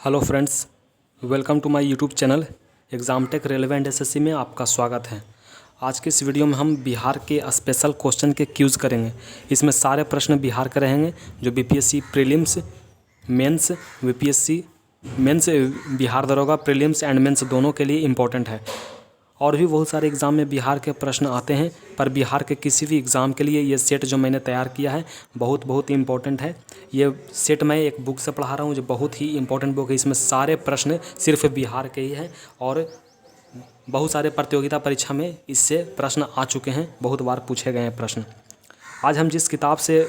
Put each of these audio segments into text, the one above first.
Hello friends, welcome to my YouTube channel exam tech relevant SSC में आपका स्वागत है। आज के इस वीडियो में हम बिहार के स्पेशल क्वेश्चन के क्यूज़ करेंगे। इसमें सारे प्रश्न बिहार के रहेंगे जो BPSC prelims, mains, BPSC mains, Bihar दरोगा प्रीलिम्स एंड मेंस दोनों के लिए इम्पोर्टेंट है। और भी बहुत सारे एग्ज़ाम में बिहार के प्रश्न आते हैं, पर बिहार के किसी भी एग्ज़ाम के लिए ये सेट जो मैंने तैयार किया है बहुत इम्पोर्टेंट है। ये सेट मैं एक बुक से पढ़ा रहा हूँ जो बहुत ही इम्पोर्टेंट बुक है। इसमें सारे प्रश्न सिर्फ बिहार के ही हैं और बहुत सारे प्रतियोगिता परीक्षा में इससे प्रश्न आ चुके हैं, बहुत बार पूछे गए हैं प्रश्न। आज हम जिस किताब से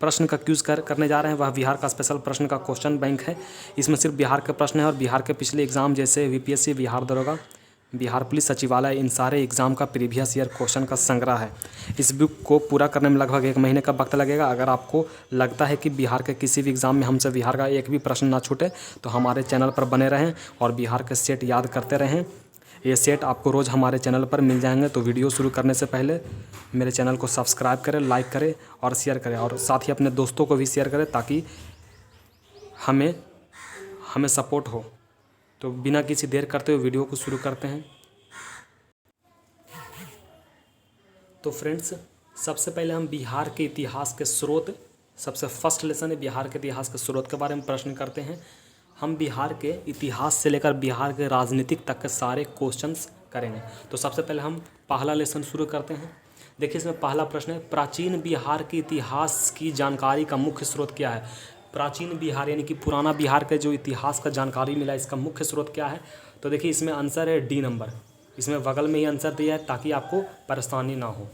प्रश्न का क्यूज़ करने जा रहे हैं वह बिहार का स्पेशल प्रश्न का क्वेश्चन बैंक है। इसमें सिर्फ बिहार के प्रश्न है और बिहार के पिछले एग्ज़ाम जैसे बीपीएससी, बिहार दरोगा, बिहार पुलिस सचिवालय, इन सारे एग्ज़ाम का प्रीवियस ईयर क्वेश्चन का संग्रह है। इस बुक को पूरा करने में लगभग 1 महीने का वक्त लगेगा। अगर आपको लगता है कि बिहार के किसी भी एग्ज़ाम में हमसे बिहार का एक भी प्रश्न ना छूटे तो हमारे चैनल पर बने रहें और बिहार के सेट याद करते रहें। ये सेट आपको रोज़ हमारे चैनल पर मिल जाएंगे। तो वीडियो शुरू करने से पहले मेरे चैनल को सब्सक्राइब करें, लाइक करें और शेयर करें, और साथ ही अपने दोस्तों को भी शेयर करें ताकि हमें सपोर्ट हो। तो बिना किसी देर करते हुए वीडियो को शुरू करते हैं। तो फ्रेंड्स, सबसे पहले हम बिहार के इतिहास के स्रोत, सबसे फर्स्ट लेसन है बिहार के इतिहास के स्रोत के बारे में प्रश्न करते हैं। हम बिहार के इतिहास से लेकर बिहार के राजनीतिक तक के सारे क्वेश्चंस करेंगे। तो सबसे पहले हम पहला लेसन शुरू करते हैं। देखिए, इसमें पहला प्रश्न है, प्राचीन बिहार के इतिहास की जानकारी का मुख्य स्रोत क्या है। प्राचीन बिहार यानी कि पुराना बिहार के जो इतिहास का जानकारी मिला, इसका मुख्य स्रोत क्या है। तो देखिए, इसमें आंसर है डी नंबर। इसमें बगल में ही आंसर दिया है ताकि आपको परेशानी ना हो।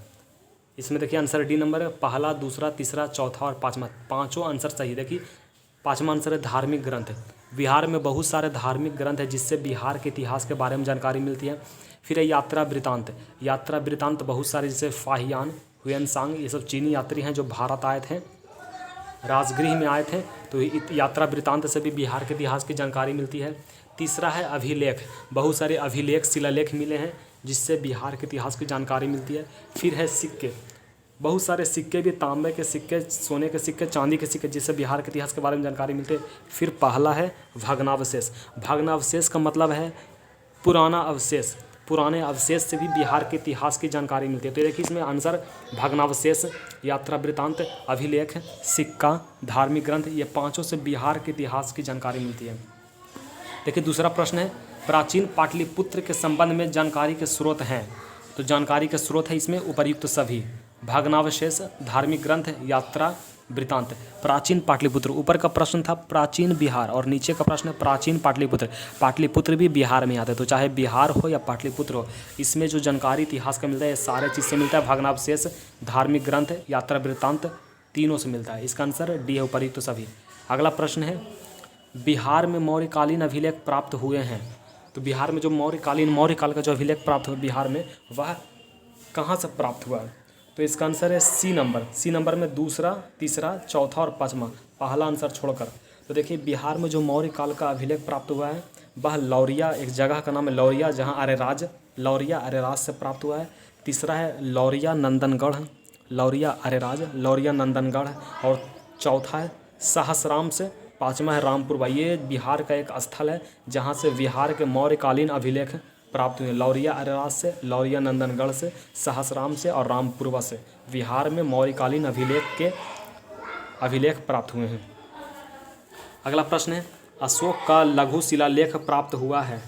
इसमें देखिए आंसर डी नंबर है। पहला, दूसरा, तीसरा, चौथा और पाँचवा, पाँचों आंसर सही। देखिए, पाँचवा आंसर है धार्मिक ग्रंथ। बिहार में बहुत सारे धार्मिक ग्रंथ है जिससे बिहार के इतिहास के बारे में जानकारी मिलती है। फिर है यात्रा वृतांत। यात्रा वृतांत बहुत सारे, जैसे फाहियान, हुएनसांग, ये सब चीनी यात्री हैं जो भारत आए थे, राजगृह में आए थे। तो यात्रा वृतांत से भी बिहार के इतिहास की जानकारी मिलती है। तीसरा है अभिलेख। बहुत सारे अभिलेख, शिलालेख मिले हैं जिससे बिहार के इतिहास की जानकारी मिलती है। फिर है सिक्के। बहुत सारे सिक्के भी, तांबे के सिक्के, सोने के सिक्के, चांदी के सिक्के, जिससे बिहार के इतिहास के बारे में जानकारी मिलती है। फिर पहला है भग्नावशेष। भग्नावशेष का मतलब है पुराना अवशेष। पुराने अवशेष से भी बिहार के इतिहास की जानकारी मिलती है। तो देखिए, इसमें आंसर भग्नावशेष, यात्रा वृतांत, अभिलेख, सिक्का, धार्मिक ग्रंथ, ये पाँचों से बिहार के इतिहास की जानकारी मिलती है। देखिए, दूसरा प्रश्न है, प्राचीन पाटलिपुत्र के संबंध में जानकारी के स्रोत हैं। तो जानकारी के स्रोत है इसमें उपर्युक्त सभी, भग्नावशेष, धार्मिक ग्रंथ, यात्रा वृतांत। प्राचीन पाटलिपुत्र, ऊपर का प्रश्न था प्राचीन बिहार और नीचे का प्रश्न है प्राचीन पाटलिपुत्र। पाटलिपुत्र भी बिहार में आते हैं, तो चाहे बिहार हो या पाटलिपुत्र हो, इसमें जो जानकारी इतिहास का मिलता है सारे चीज़ से मिलता है। भग्नावशेष, धार्मिक ग्रंथ, यात्रा वृतांत, तीनों से मिलता है। इसका आंसर डी है, उपर्युक्त सभी। अगला प्रश्न है, बिहार में मौर्यकालीन अभिलेख प्राप्त हुए हैं। तो बिहार में जो मौर्य काल का जो अभिलेख प्राप्त हुआ बिहार में, वह कहाँ से प्राप्त हुआ है। तो इसका आंसर है सी नंबर। सी नंबर में दूसरा, तीसरा, चौथा और पाँचवा, पहला आंसर छोड़कर। तो देखिए, बिहार में जो मौर्य काल का अभिलेख प्राप्त हुआ है वह लौरिया, एक जगह का नाम है लौरिया, जहाँ लौरिया अरेराज से प्राप्त हुआ है। तीसरा है लौरिया नंदनगढ़, लौरिया अरेराज, लौरिया नंदनगढ़, और चौथा है सहसराम से, पाँचवा है रामपुरवा। ये बिहार का एक स्थल है जहाँ से बिहार के मौर्यकालीन अभिलेख प्राप्त हुए। लौरिया अरेराज से, लौरिया नंदनगढ़ से, सहसराम से और रामपुरवा से बिहार में मौर्यकालीन अभिलेख प्राप्त हुए हैं। अगला प्रश्न है, अशोक का लघु शिलालेख प्राप्त हुआ है।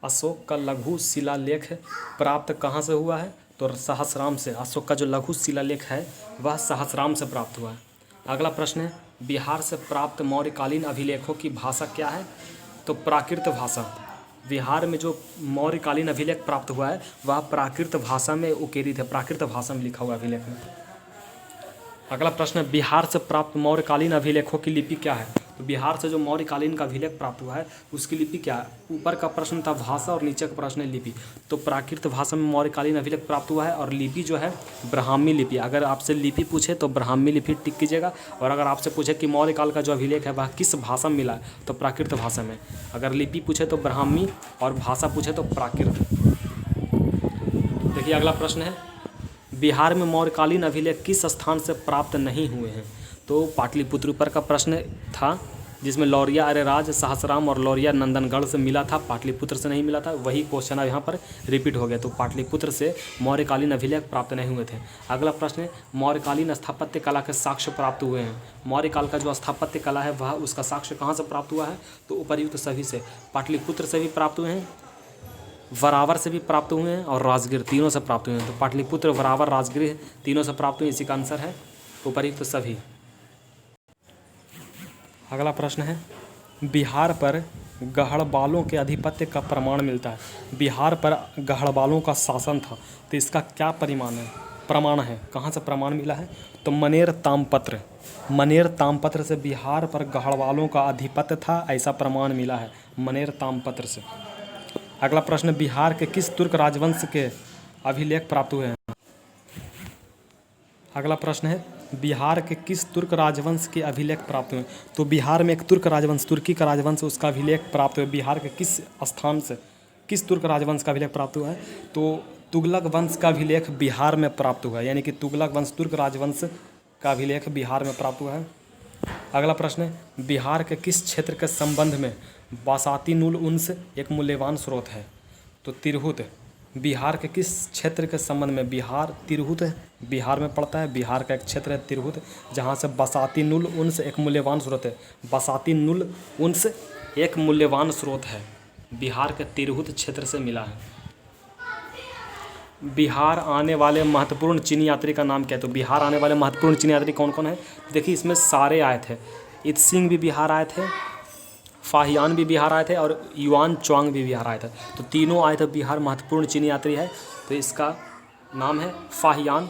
अशोक का लघु शिलालेख प्राप्त कहाँ से हुआ है। तो सहसराम से। अशोक का जो लघु शिलालेख है वह सहसराम से प्राप्त हुआ है। अगला प्रश्न है, बिहार से प्राप्त मौर्यकालीन अभिलेखों की भाषा क्या है। तो प्राकृत भाषा। बिहार में जो मौर्यकालीन अभिलेख प्राप्त हुआ है वह प्राकृत भाषा में उकेरित है, प्राकृत भाषा में लिखा हुआ अभिलेख में। अगला प्रश्न है, बिहार से प्राप्त मौर्यकालीन अभिलेखों की लिपि क्या है। तो बिहार से जो मौर्यकालीन का अभिलेख प्राप्त हुआ है उसकी लिपि क्या है। ऊपर का प्रश्न था भाषा और नीचे का प्रश्न है लिपि। तो प्राकृत भाषा में मौर्यकालीन अभिलेख प्राप्त हुआ है और लिपि जो है ब्राह्मी लिपि। अगर आपसे लिपि पूछे तो ब्राह्मी लिपि टिक कीजिएगा, और अगर आपसे पूछे कि मौर्यकाल का जो अभिलेख है वह किस भाषा में मिला है तो प्राकृत भाषा में। अगर लिपि पूछे तो ब्राह्मी और भाषा पूछे तो प्राकृत। देखिए, अगला प्रश्न है, बिहार में मौर्यकालीन अभिलेख किस स्थान से प्राप्त नहीं हुए हैं। तो पाटलिपुत्र ऊपर का प्रश्न था, जिसमें लौरिया अरेराज सहसराम और लौरिया नंदनगढ़ से मिला था, पाटलिपुत्र से नहीं मिला था। वही क्वेश्चन अब यहाँ पर रिपीट हो गया। तो पाटलिपुत्र से मौर्यकालीन अभिलेख प्राप्त नहीं हुए थे। अगला प्रश्न है, मौर्यकालीन स्थापत्य कला के साक्ष्य प्राप्त हुए हैं। मौर्यकाल का जो स्थापत्य कला है वह उसका साक्ष्य कहाँ से प्राप्त हुआ है? तो उपर्युक्त सभी से, पाटलिपुत्र से भी प्राप्त हुए हैं, वरावर से भी प्राप्त हुए हैं और राजगीर, तीनों से प्राप्त हुए हैं। तो पाटलिपुत्र, वरावर, राजगीर तीनों से प्राप्त हुए, इसी का आंसर है उपर्युक्त सभी। अगला प्रश्न है, बिहार पर गढ़वालों के आधिपत्य का प्रमाण मिलता है। बिहार पर गढ़वालों का शासन था, तो इसका क्या प्रमाण है, कहाँ से प्रमाण मिला है? तो मनेर तामपत्र, मनेर तामपत्र से बिहार पर गढ़वालों का आधिपत्य था, ऐसा प्रमाण मिला है मनेर तामपत्र से। अगला प्रश्न, बिहार के किस तुर्क राजवंश के अभिलेख प्राप्त हुए हैं? अगला प्रश्न है, बिहार के किस तुर्क राजवंश के अभिलेख प्राप्त हुए? तो बिहार में एक तुर्क राजवंश, तुर्की का राजवंश, उसका अभिलेख प्राप्त हुआ। बिहार के किस स्थान से किस तुर्क राजवंश का अभिलेख प्राप्त हुआ है? तो तुगलक वंश का अभिलेख बिहार में प्राप्त हुआ है, यानी कि तुगलक वंश, तुर्क राजवंश का अभिलेख बिहार में प्राप्त हुआ है। अगला प्रश्न है, बिहार के किस क्षेत्र के संबंध में बासाती नूल उन्स एक मूल्यवान स्रोत है? तो तिरहुत, बिहार के किस क्षेत्र के संबंध में? बिहार, तिरहुत बिहार में पड़ता है, बिहार का एक क्षेत्र है तिरहुत, जहाँ से बासाती नूल उन्स एक मूल्यवान स्रोत है। बासाती नूल उन्स एक मूल्यवान स्रोत है, बिहार के तिरहुत क्षेत्र से मिला है। बिहार आने वाले महत्वपूर्ण चीनी यात्री का नाम क्या है? तो बिहार आने वाले महत्वपूर्ण चीनी यात्री कौन कौन है? देखिए इसमें सारे आए थे, इत्सिंग भी बिहार आए थे, फाहियान भी बिहार आए थे और युआन च्वांग भी बिहार आए थे। तो तीनों आए थे बिहार, महत्वपूर्ण चीनी यात्री है। तो इसका नाम है फाहियान,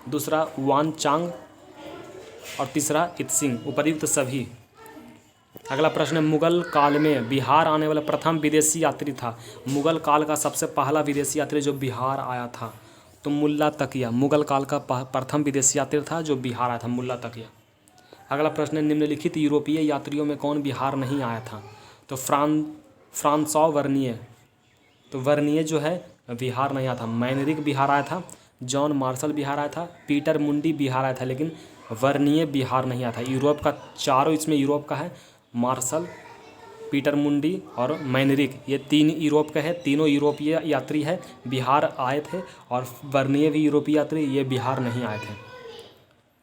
दूसरा युआन चांग और तीसरा इत्सिंग, उपर्युक्त सभी। अगला प्रश्न है, मुगल काल में बिहार आने वाला प्रथम विदेशी यात्री था। मुगल काल का सबसे पहला विदेशी यात्री जो बिहार आया था तो मुल्ला तकिया, मुगल काल का प्रथम विदेशी यात्री था जो बिहार आया था, मुल्ला तकिया। अगला प्रश्न है, निम्नलिखित यूरोपीय यात्रियों में कौन बिहार नहीं आया था? तो फ्रांसॉ वर्निए, तो वर्निए जो है बिहार नहीं आया था। मैनरिक बिहार आया था, जॉन मार्शल बिहार आया था, पीटर मुंडी बिहार आया था, लेकिन वर्निए बिहार नहीं आया था। यूरोप का चारों, इसमें यूरोप का है, मार्शल, पीटर मुंडी और मैनरिक, ये तीन यूरोप के हैं, तीनों यूरोपीय यात्री है, बिहार आए थे। और वर्निए भी यूरोपीय यात्री, ये बिहार नहीं आए थे।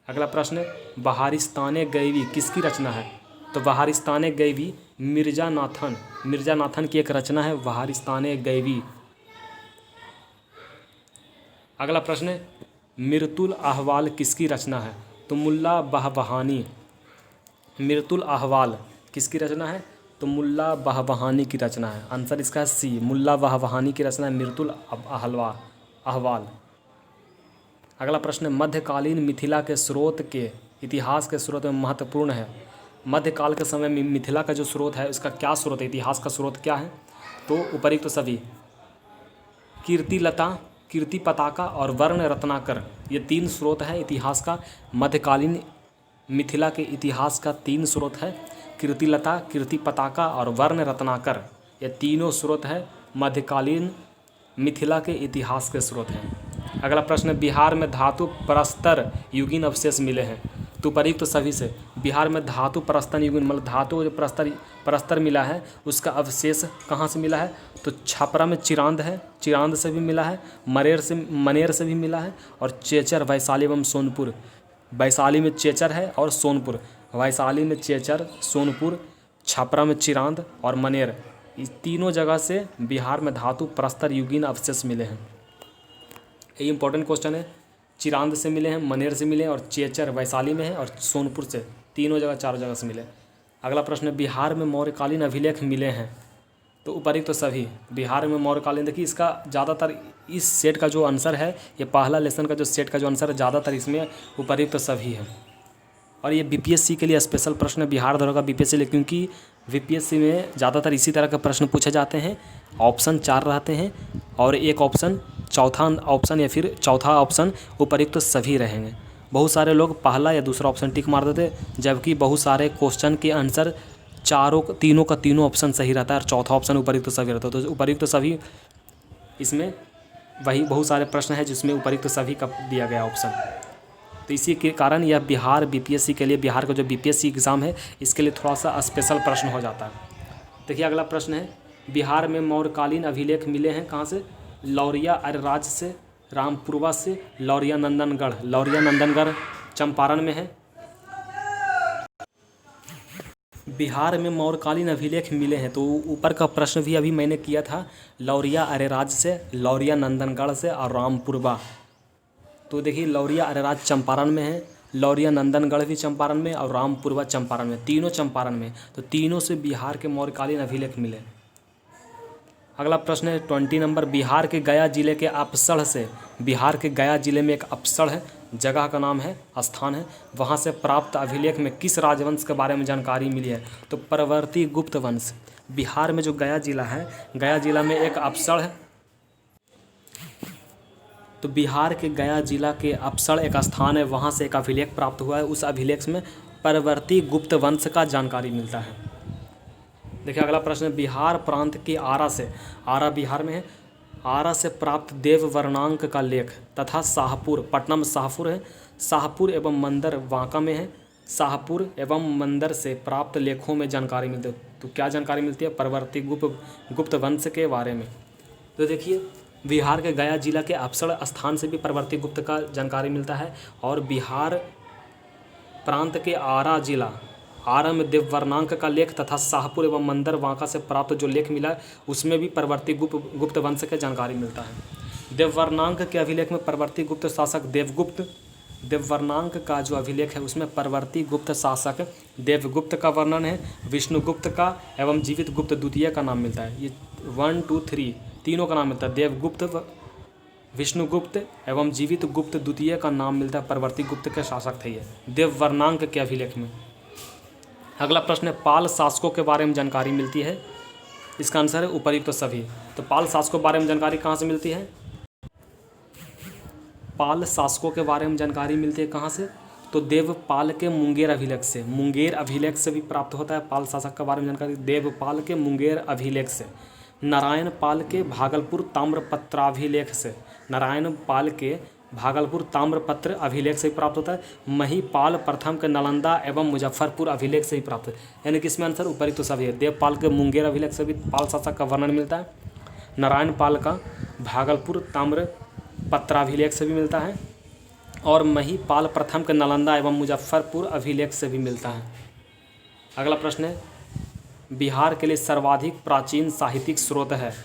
अगला प्रश्न है, बहारिस्तान गैवी किसकी रचना है? तो बहारिस्तान गैवी मिर्जा नाथन की एक रचना है, बहारिस्तान गैवी। अगला प्रश्न है, मिर्तुल अहवाल किसकी रचना है? तो मुल्ला बहबहानी, मिर्तुल अहवाल किसकी रचना है? तो मुल्ला बहबहानी की रचना है। आंसर इसका है सी, मुल्ला बहबहानी की रचना है मिर्तुल अहवाल। अगला प्रश्न है, मध्यकालीन मिथिला के स्रोत के इतिहास के स्रोत में महत्वपूर्ण है। मध्यकाल के समय में मिथिला का जो स्रोत है उसका क्या स्रोत है, इतिहास का स्रोत क्या है? तो उपर्युक्त तो सभी, कीर्तिलता, कीर्ति पताका और वर्ण रत्नाकर, ये तीन स्रोत हैं इतिहास का। मध्यकालीन मिथिला के इतिहास का तीन स्रोत है, कीर्तिलता, कीर्ति पताका और वर्ण रत्नाकर, ये तीनों स्रोत है मध्यकालीन मिथिला के इतिहास के स्रोत हैं। अगला प्रश्न, बिहार में धातु प्रस्तर युगीन अवशेष मिले हैं। तो उपर्युक्त सभी से, बिहार में धातु प्रस्तर युगीन मतलब धातु जो प्रस्तर मिला है उसका अवशेष कहाँ से मिला है? तो छपरा में चिरांद है, चिरांद से भी मिला है, मनेर से भी मिला है, और चेचर, वैशाली एवं सोनपुर, वैशाली में चेचर है और सोनपुर, वैशाली में चेचर, सोनपुर, छपरा में चिरांद और मनेर, इस तीनों जगह से बिहार में धातु प्रस्तर युगीन अवशेष मिले हैं। ये इंपॉर्टेंट क्वेश्चन है, चिरांद से मिले हैं, मनेर से मिले हैं और चेचर वैशाली में है और सोनपुर से, तीनों जगह, चारों जगह से मिले। अगला प्रश्न, बिहार में मौर्यकालीन अभिलेख मिले हैं। तो उपर्युक्त तो सभी, बिहार में मौर्यकालीन, देखिए इसका ज़्यादातर इस सेट का जो आंसर है, ये पहला लेसन का जो सेट का जो आंसर है ज़्यादातर इसमें उपर्युक्त तो सभी है। और ये बीपीएससी के लिए स्पेशल प्रश्न है, बिहार दरोगा बीपीएससी, क्योंकि बीपीएससी में ज़्यादातर इसी तरह के प्रश्न पूछे जाते हैं। ऑप्शन 4 रहते हैं और एक ऑप्शन, चौथा ऑप्शन या फिर चौथा ऑप्शन उपर्युक्त तो सभी रहेंगे। बहुत सारे लोग पहला या दूसरा ऑप्शन टिक मार देते, जबकि बहुत सारे क्वेश्चन के आंसर तीनों का तीनों ऑप्शन सही रहता है और चौथा ऑप्शन उपर्युक्त तो सभी रहता है। तो उपर्युक्त तो सभी, इसमें वही बहुत सारे प्रश्न हैं जिसमें उपर्युक्त तो सभी का दिया गया ऑप्शन। तो इसी के कारण यह बिहार बीपीएससी के लिए, बिहार का जो बीपीएससी एग्ज़ाम है इसके लिए थोड़ा सा स्पेशल प्रश्न हो जाता है। देखिए अगला प्रश्न है, बिहार में मौर्यकालीन अभिलेख मिले हैं कहाँ से? लौरिया अरराज से, रामपुरवा से, लौरिया नंदनगढ़। लौरिया नंदनगढ़ चंपारण में है। बिहार में मौर्यकालीन अभिलेख मिले हैं, तो ऊपर का प्रश्न भी अभी मैंने किया था, लौरिया अरेराज से, लौरिया नंदनगढ़ से और रामपुरवा। तो देखिए लौरिया अरेराज चंपारण में है, लौरिया नंदनगढ़ भी चंपारण में और रामपुरवा चंपारण में, तीनों चंपारण में। तो तीनों से बिहार के मौर्यकालीन अभिलेख मिले। अगला प्रश्न है 20 नंबर, बिहार के गया जिले के अपसढ़ से, बिहार के गया जिले में एक अपसढ़ है, जगह का नाम है, स्थान है, वहाँ से प्राप्त अभिलेख में किस राजवंश के बारे में जानकारी मिली है? तो परवर्ती गुप्त वंश। बिहार में जो गया जिला है, गया जिला में एक अपसढ़ है, तो बिहार के गया जिला के अपसढ़ एक स्थान है, वहाँ से एक अभिलेख प्राप्त हुआ है। उस अभिलेख में परवर्ती गुप्त वंश का जानकारी मिलता है। देखिए अगला प्रश्न, बिहार प्रांत की आरा से, आरा बिहार में है, आरा से प्राप्त देव वर्णांक का लेख तथा शाहपुर, पटना में शाहपुर है, शाहपुर एवं मंदर बांका में है, शाहपुर एवं मंदर से प्राप्त लेखों में जानकारी मिलती है। तो क्या जानकारी मिलती है? परवर्ती गुप्त वंश के बारे में। तो देखिए बिहार के गया जिला के अपसढ़ स्थान से भी परवर्ती गुप्त का जानकारी मिलता है, और बिहार प्रांत के आरा जिला, आरा में देववर्णांक का लेख तथा शाहपुर एवं मंदर बांका से प्राप्त जो लेख मिला है उसमें भी परवर्ती गुप्त वंश की जानकारी मिलता है। देववर्णांक के अभिलेख में परवर्ती गुप्त शासक देवगुप्त, देववर्णांक का जो अभिलेख है उसमें परवर्ती गुप्त शासक देवगुप्त का वर्णन है, विष्णुगुप्त का एवं जीवित गुप्त द्वितीय का नाम मिलता है। ये 1 2 3 तीनों का नाम मिलता है, देवगुप्त, विष्णुगुप्त एवं जीवित गुप्त द्वितीय का नाम मिलता है। परवर्ती गुप्त के शासक थे ये देववर्णांक के अभिलेख में। अगला प्रश्न है, पाल शासकों के बारे में जानकारी मिलती है, इसका आंसर है उपर्युक्त सभी। तो पाल शासकों के बारे में जानकारी कहाँ से मिलती है? पाल शासकों के बारे में जानकारी मिलती है कहाँ से? तो देवपाल के मुंगेर अभिलेख से, मुंगेर अभिलेख से भी प्राप्त होता है पाल शासक के बारे में जानकारी, देवपाल के मुंगेर अभिलेख से। नारायण पाल के भागलपुर ताम्रपत्राभिलेख से, नारायण पाल के भागलपुर ताम्रपत्र अभिलेख से ही प्राप्त होता है। महिपाल प्रथम के नालंदा एवं मुजफ्फरपुर अभिलेख से ही प्राप्त है, यानी कि इसमें आंसर उपर्युक्त सभी है। देवपाल के मुंगेर अभिलेख से भी पाल शासक का वर्णन मिलता है, नारायण पाल का भागलपुर ताम्रपत्राभिलेख से भी मिलता है, और महिपाल प्रथम के नालंदा एवं मुजफ्फरपुर अभिलेख से भी मिलता है। अगला प्रश्न है, बिहार के लिए सर्वाधिक प्राचीन साहित्यिक स्रोत है।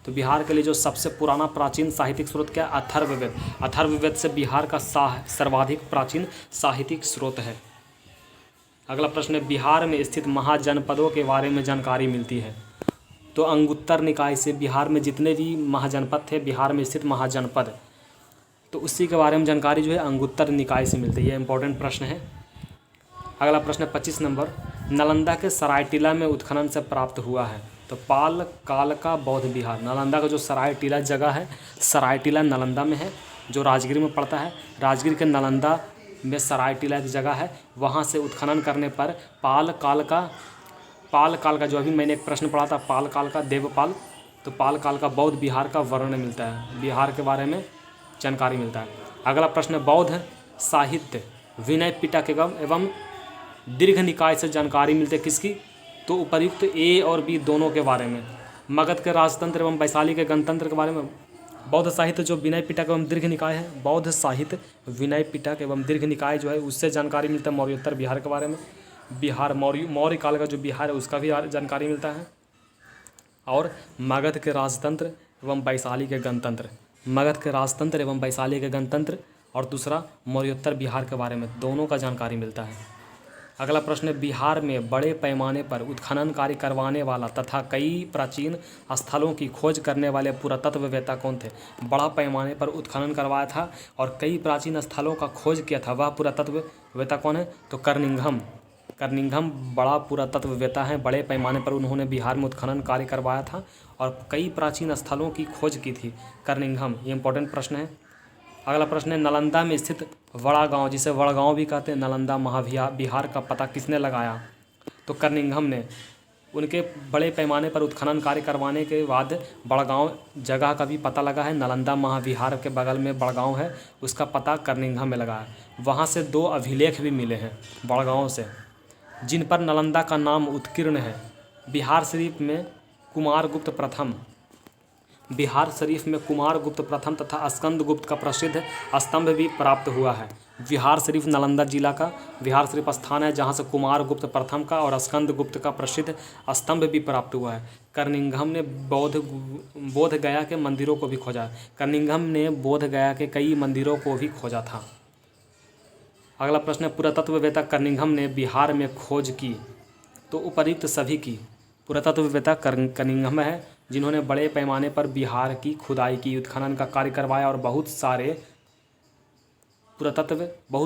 तो बिहार के लिए जो सबसे पुराना प्राचीन साहित्यिक स्रोत क्या है? अथर्ववेद। अथर्ववेद से बिहार का सर्वाधिक प्राचीन साहित्यिक स्रोत है। अगला प्रश्न है, बिहार में स्थित महाजनपदों के बारे में जानकारी मिलती है। तो अंगुत्तर निकाय से बिहार में जितने भी महाजनपद थे, बिहार में स्थित महाजनपद, तो उसी के बारे में जानकारी जो है अंगुत्तर निकाय से मिलती है। ये इंपॉर्टेंट प्रश्न है। अगला प्रश्न है 25 नंबर, नालंदा के सरायटीला में उत्खनन से प्राप्त हुआ है। तो पाल काल का बौद्ध विहार, नालंदा का जो सरायटीला जगह है, सरायटीला नालंदा में है, जो राजगीर में पड़ता है। राजगीर के नालंदा में सरायटीला एक जगह है, वहाँ से उत्खनन करने पर पाल काल का जो अभी मैंने एक प्रश्न पढ़ा था, पाल काल का देवपाल, तो पाल काल का बौद्ध विहार का वर्णन मिलता है, बिहार के बारे में जानकारी मिलता है। अगला प्रश्न, बौद्ध साहित्य विनय पिटक एवं दीर्घ निकाय से जानकारी मिलती है किसकी? तो उपर्युक्त ए और बी दोनों के बारे में। मगध के राजतंत्र एवं वैशाली के गणतंत्र के बारे में। बौद्ध साहित्य जो विनय पिटक एवं दीर्घ निकाय है, बौद्ध साहित्य विनय पिटक एवं दीर्घ निकाय जो है उससे जानकारी मिलता है मौर्योत्तर बिहार के बारे में। बिहार मौर्य काल का जो बिहार है उसका भी जानकारी मिलता है। और मगध के राजतंत्र एवं वैशाली के गणतंत्र, मगध के राजतंत्र एवं वैशाली के गणतंत्र, और दूसरा मौर्योत्तर बिहार के बारे में, दोनों का जानकारी मिलता है। अगला प्रश्न, बिहार में बड़े पैमाने पर उत्खनन कार्य करवाने वाला तथा कई प्राचीन स्थलों की खोज करने वाले पुरातत्ववेत्ता कौन थे? बड़ा पैमाने पर उत्खनन करवाया था और कई प्राचीन स्थलों का खोज किया था, वह पुरातत्ववेत्ता कौन है? तो कर्निघम बड़ा पुरातत्ववेत्ता हैं। बड़े पैमाने पर उन्होंने बिहार में उत्खनन कार्य करवाया था और कई प्राचीन स्थलों की खोज की थी, कर्निघम। ये इंपॉर्टेंट प्रश्न है। अगला प्रश्न है, नालंदा में स्थित वड़ा गांव, जिसे वड़गांव भी कहते हैं, नालंदा महाबिहार का पता किसने लगाया? तो कर्निघम ने उनके बड़े पैमाने पर उत्खनन कार्य करवाने के बाद बड़गांव जगह का भी पता लगा है। नालंदा महाविहार के बगल में बड़गांव है, उसका पता कर्निंघम में लगा है। वहाँ से 2 अभिलेख भी मिले हैं बड़गांव से, जिन पर नालंदा का नाम उत्कीर्ण है। बिहार शरीफ में कुमारगुप्त प्रथम तथा स्कंदगुप्त का प्रसिद्ध स्तंभ भी प्राप्त हुआ है। बिहार शरीफ नालंदा जिला का बिहार शरीफ स्थान है, जहाँ से कुमारगुप्त प्रथम का और स्कंदगुप्त का प्रसिद्ध स्तंभ भी प्राप्त हुआ है। कर्निंघम ने बोध गया के मंदिरों को भी खोजा। कर्निंघम ने बोध गया के कई मंदिरों को भी खोजा था। अगला प्रश्न है, पुरातत्ववेत्ता कर्निंघम ने बिहार में खोज की, तो उपर्युक्त सभी की। पुरातत्ववेत्ता कर्निंघम है, जिन्होंने बड़े पैमाने पर बिहार की खुदाई की, उत्खनन का कार्य करवाया और बहुत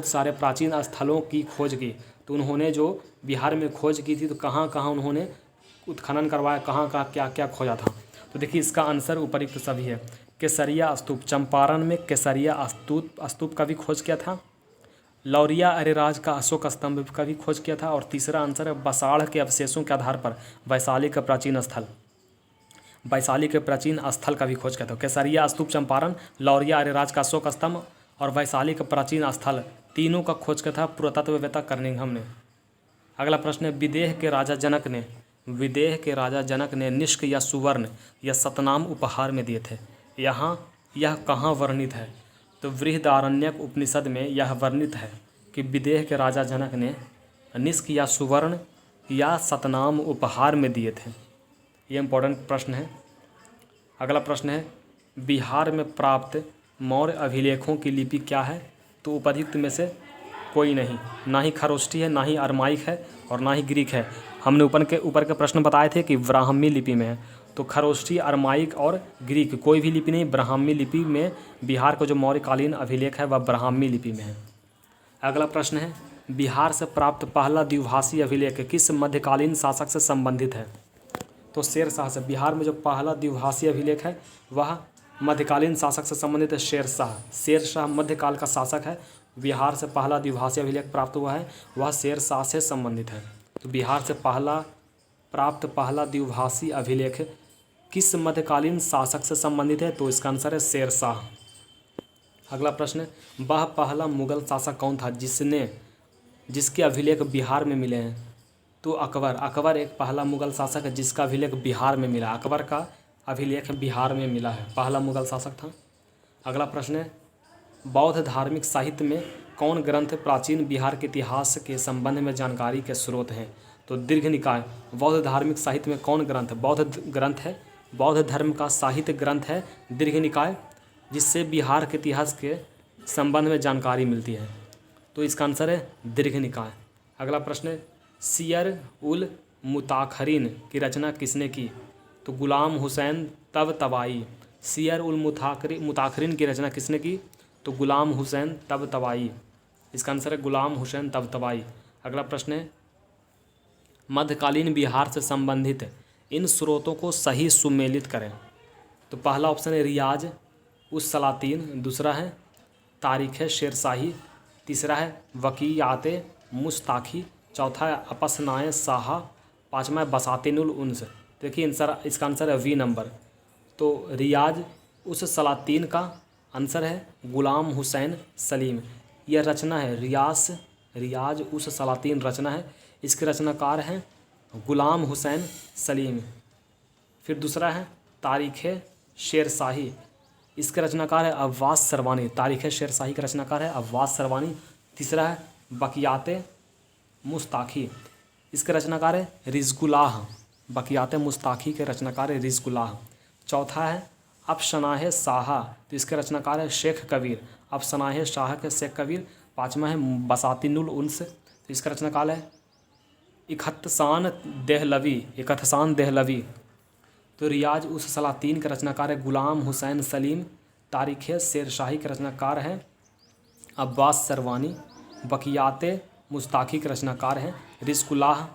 सारे प्राचीन स्थलों की खोज की। तो उन्होंने जो बिहार में खोज की थी, तो कहाँ कहाँ उन्होंने उत्खनन करवाया, कहाँ कहाँ क्या क्या खोजा था। तो देखिए इसका आंसर उपर्युक्त सभी है। केसरिया स्तूप, चंपारण में केसरिया स्तूप का भी खोज किया था। लौरिया अरेराज का अशोक स्तंभ का भी खोज किया था। और तीसरा आंसर है, बसाड़ के अवशेषों के आधार पर वैशाली का प्राचीन स्थल का भी खोज किया था। केसरिया स्तूप चंपारण, लौरिया अरेराज का अशोक स्तंभ और वैशाली का प्राचीन स्थल, तीनों का खोज किया था पुरातत्ववेत्ता कर्निंघम ने। अगला प्रश्न है, विदेह के राजा जनक ने निष्क या सुवर्ण या सतनाम उपहार में दिए थे। यह कहाँ वर्णित है? तो बृहदारण्यक उपनिषद में यह वर्णित है कि विदेह के राजा जनक ने निष्क या सुवर्ण या सतनाम उपहार में दिए थे। ये इम्पोर्टेंट प्रश्न है। अगला प्रश्न है, बिहार में प्राप्त मौर्य अभिलेखों की लिपि क्या है? तो उपर्युक्त में से कोई नहीं, ना ही खरोष्ठी है, ना ही अरमाइक है और ना ही ग्रीक है। हमने ऊपर के प्रश्न बताए थे कि ब्राह्मी लिपि में है। तो खरोष्ठी, अरमाइक और ग्रीक कोई भी लिपि नहीं, ब्राह्मी लिपि में बिहार का जो मौर्यकालीन अभिलेख है वह ब्राह्मी लिपि में है। अगला प्रश्न है, बिहार से प्राप्त पहला द्विभाषी अभिलेख किस मध्यकालीन शासक से संबंधित है? तो शेरशाह से। बिहार में जो पहला द्विभाषी अभिलेख है वह मध्यकालीन शासक से संबंधित है, शेरशाह मध्यकाल का शासक है। बिहार से पहला द्विभाषी अभिलेख प्राप्त हुआ है, वह शेरशाह से संबंधित है। तो बिहार से प्राप्त पहला द्विभाषी अभिलेख किस मध्यकालीन शासक से संबंधित है? तो इसका आंसर है शेरशाह। अगला प्रश्न, वह पहला मुगल शासक कौन था जिसके अभिलेख बिहार में मिले हैं? तो अकबर एक पहला मुगल शासक है जिसका अभिलेख बिहार में मिला। अकबर का अभिलेख बिहार में मिला है, पहला मुगल शासक था। अगला प्रश्न है, बौद्ध धार्मिक साहित्य में कौन ग्रंथ प्राचीन बिहार के इतिहास के संबंध में जानकारी के स्रोत हैं? तो दीर्घ निकाय। बौद्ध धार्मिक साहित्य में कौन ग्रंथ? बौद्ध धर्म का साहित्य ग्रंथ है दीर्घ निकाय, जिससे बिहार के इतिहास के संबंध में जानकारी मिलती है। तो इसका आंसर है दीर्घ निकाय। अगला प्रश्न है, सियर उल मुताखरीन की रचना किसने की? तो गुलाम हुसैन तबतबाई। सियर उल मुताखरीन की रचना किसने की? तो गुलाम हुसैन तबतबाई। इसका आंसर है गुलाम हुसैन तबतबाई। अगला प्रश्न है, मध्यकालीन बिहार से संबंधित इन स्रोतों को सही सुमेलित करें। तो पहला ऑप्शन है रियाज उस सलातीन, दूसरा है तारीख़ शेरशाही, तीसरा है वकीयात मुस्ताखी, चौथा है अपसनाए शाह, पाँचवा है बसातिनुल उन्स। देखिए इसका आंसर है वी नंबर। तो रियाज उस सलातीन का आंसर है गुलाम हुसैन सलीम। यह रचना है रियाज उस सलातीन रचना है, इसके रचनाकार हैं गुलाम हुसैन सलीम। फिर दूसरा है तारीख़ शेरशाही, इसके रचनाकार है अब्बास सरवानी। तारीख़ शेरशाही का रचनाकार है अब्बास सरवानी। तीसरा है बकियात मुस्ताखी, इसके रचनाकार है रिज़कुल्लाह। बकियात मुस्ताखी के रचनाकार है रिज़कुल्लाह। चौथा है अफसनाह शाह, तो इसके रचनाकार है शेख कबीर। अफसनाह शाह के शेख कबीर। पाँचवा है बसातिनुल उन्स, तो इसका रचनाकार है इकहतसान देहलवी। तो रियाज उस सलातीन के रचनाकार है गुलाम हुसैन सलीम। तारीख़ शेरशाही के रचनाकार हैं अब्बास सरवानी। बकियात मुस्ताखी के रचनाकार हैं रिज़कुल्लाह।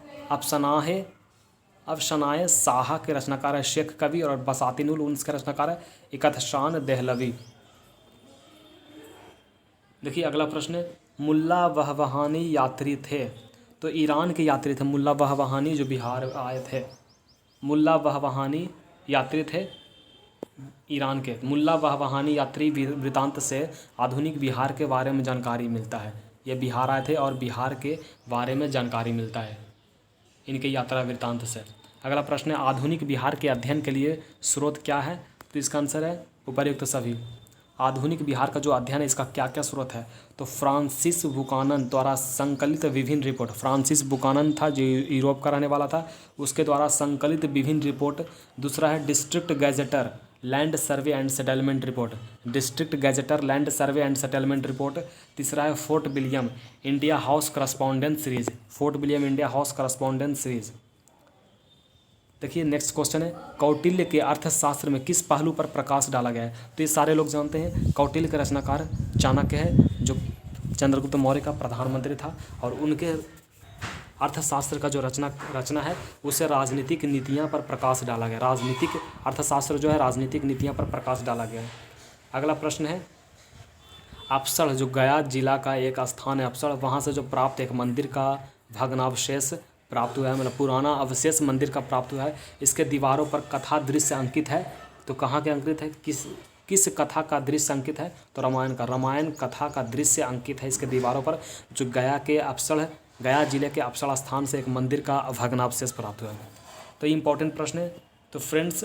अफसनाए शाह के रचनाकार है शेख कबीर और बसातिनुल उन्स के रचनाकार है इकहतशान देहलवी। देखिए अगला प्रश्न है, मुल्ला बहबहानी यात्री थे। तो ईरान के यात्री थे मुल्ला बहबहानी जो बिहार आए थे। मुल्ला बहबहानी यात्री थे ईरान के। मुल्ला बहबहानी यात्री वृत्तांत से आधुनिक बिहार के बारे में जानकारी मिलता है। ये बिहार आए थे और बिहार के बारे में जानकारी मिलता है इनके यात्रा वृत्तांत से। अगला प्रश्न है, आधुनिक बिहार के अध्ययन के लिए स्रोत क्या है? तो इसका आंसर है उपर्युक्त सभी। आधुनिक बिहार का जो अध्ययन है इसका क्या क्या स्रोत है? तो फ्रांसिस बुकानन द्वारा संकलित विभिन्न रिपोर्ट। फ्रांसिस बुकानन था जो यूरोप का रहने वाला था, उसके द्वारा संकलित विभिन्न रिपोर्ट। दूसरा है district gazetteer land survey and settlement report. District gazetteer land survey and settlement report. तीसरा है Fort William India House correspondence series. Fort William India House correspondence series. देखिए नेक्स्ट क्वेश्चन है, कौटिल्य के अर्थशास्त्र में किस पहलू पर प्रकाश डाला गया है? तो ये सारे लोग जानते हैं, कौटिल्य के रचनाकार चाणक्य है जो चंद्रगुप्त मौर्य का प्रधानमंत्री था, और उनके अर्थशास्त्र का जो रचना है उसे राजनीतिक नीतियाँ पर प्रकाश डाला गया। राजनीतिक अर्थशास्त्र जो है राजनीतिक नीतियाँ पर प्रकाश डाला गया है। अगला प्रश्न है, अपसड़ जो गया जिला का एक स्थान है अपसड़, वहाँ से जो प्राप्त एक मंदिर का भग्नावशेष प्राप्त हुआ है, मतलब पुराना अवशेष मंदिर का प्राप्त हुआ है। इसके दीवारों पर कथा दृश्य अंकित है। तो कहाँ के अंकित है, किस कथा का दृश्य अंकित है? तो रामायण का। रामायण कथा का दृश्य अंकित है इसके दीवारों पर, जो गया के अपसड़ गया जिले के अपसड़ स्थान से एक मंदिर का भग्नावशेष प्राप्त हुआ है। तो ये इंपॉर्टेंट प्रश्न है। तो फ्रेंड्स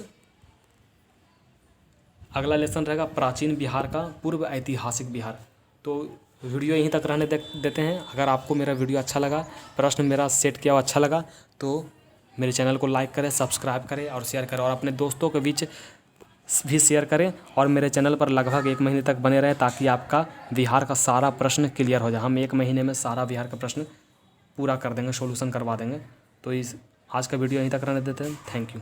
अगला लेसन रहेगा प्राचीन बिहार का पूर्व ऐतिहासिक बिहार। तो वीडियो यहीं तक रहने देते हैं। अगर आपको मेरा वीडियो अच्छा लगा, प्रश्न मेरा सेट किया हुआ अच्छा लगा, तो मेरे चैनल को लाइक करें, सब्सक्राइब करें और शेयर करें, और अपने दोस्तों के बीच भी शेयर करें, और मेरे चैनल पर लगभग 1 महीने तक बने रहें ताकि आपका बिहार का सारा प्रश्न क्लियर हो जाए। हम 1 महीने में सारा बिहार का प्रश्न पूरा कर देंगे, सॉल्यूशन करवा देंगे। तो इस आज का वीडियो यहीं तक रहने देते हैं। Thank you.